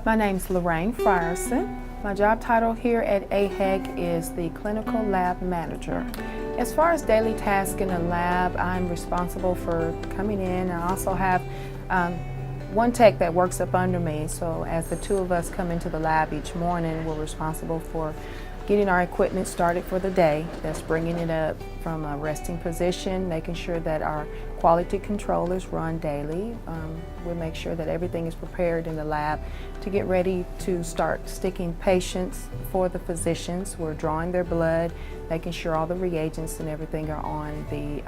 My name's Lorraine Frierson. My job title here at AHEC is the Clinical Lab Manager. As far as daily tasks in the lab, I'm responsible for coming in. I also have one tech that works up under me, so as the two of us come into the lab each morning, we're responsible for getting our equipment started for the day. That's bringing it up from a resting position, making sure that our quality control is run daily. We'll make sure that everything is prepared in the lab to get ready to start sticking patients for the physicians. We're drawing their blood, making sure all the reagents and everything are on the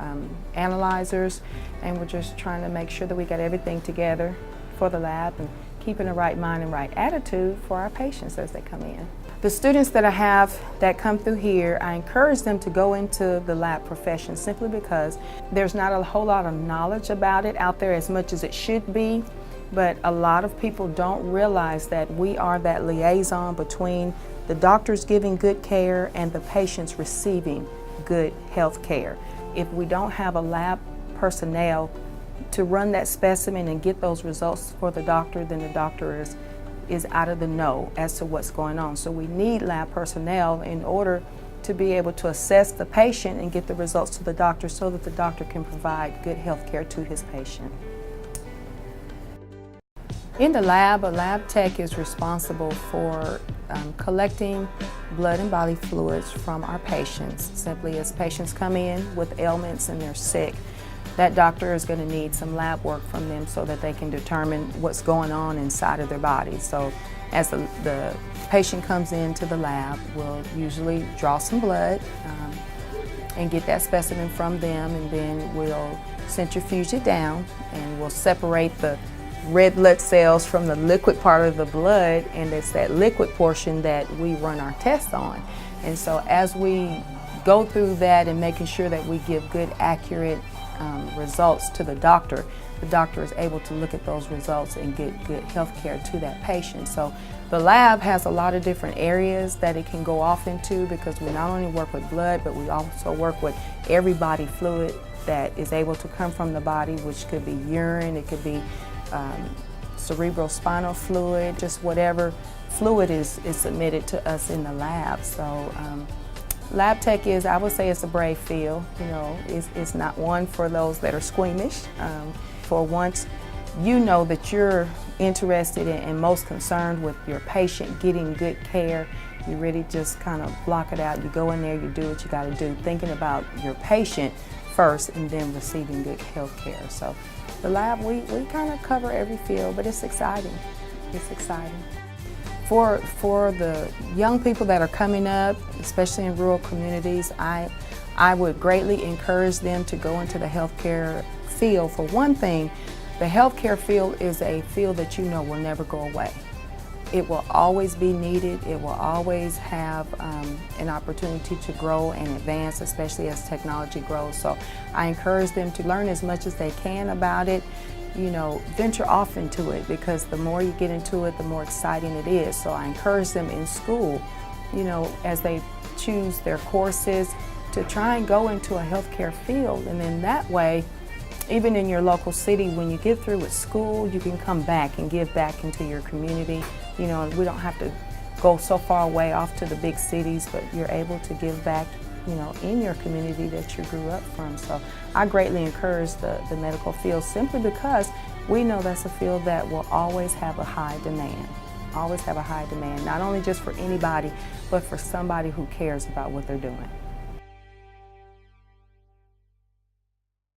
analyzers, and we're just trying to make sure that we got everything together for the lab and keeping the right mind and right attitude for our patients as they come in. The students that I have that come through here, I encourage them to go into the lab profession simply because there's not a whole lot of knowledge about it out there as much as it should be, but a lot of people don't realize that we are that liaison between the doctors giving good care and the patients receiving good health care. If we don't have a lab personnel to run that specimen and get those results for the doctor, then the doctor is out of the know as to what's going on. So we need lab personnel in order to be able to assess the patient and get the results to the doctor so that the doctor can provide good health care to his patient. In the lab, a lab tech is responsible for collecting blood and body fluids from our patients. Simply as patients come in with ailments and they're sick, that doctor is going to need some lab work from them so that they can determine what's going on inside of their body. So as the patient comes into the lab, we'll usually draw some blood and get that specimen from them, and then we'll centrifuge it down and we'll separate the red blood cells from the liquid part of the blood, and it's that liquid portion that we run our tests on. And so as we go through that and making sure that we give good, accurate results to the doctor is able to look at those results and get good health care to that patient. So the lab has a lot of different areas that it can go off into, because we not only work with blood, but we also work with every body fluid that is able to come from the body, which could be urine, it could be cerebral spinal fluid, just whatever fluid is submitted to us in the lab. So lab tech is, I would say, it's a brave field. You know, it's not one for those that are squeamish. For once you know that you're interested in and most concerned with your patient getting good care, you really just kind of block it out. You go in there, you do what you got to do, thinking about your patient first and then receiving good health care. So the lab, we kind of cover every field, but it's exciting. It's exciting. For the young people that are coming up, especially in rural communities, I would greatly encourage them to go into the healthcare field. For one thing, the healthcare field is a field that you know will never go away. It will always be needed. It will always have an opportunity to grow and advance, especially as technology grows. So I encourage them to learn as much as they can about it. You know, venture off into it, because the more you get into it, the more exciting it is. So I encourage them in school, you know, as they choose their courses, to try and go into a healthcare field. And then that way, even in your local city, when you get through with school, you can come back and give back into your community. You know, we don't have to go so far away off to the big cities, but you're able to give back, you know, in your community that you grew up from. So I greatly encourage the medical field, simply because we know that's a field that will always have a high demand. Always have a high demand, not only just for anybody, but for somebody who cares about what they're doing.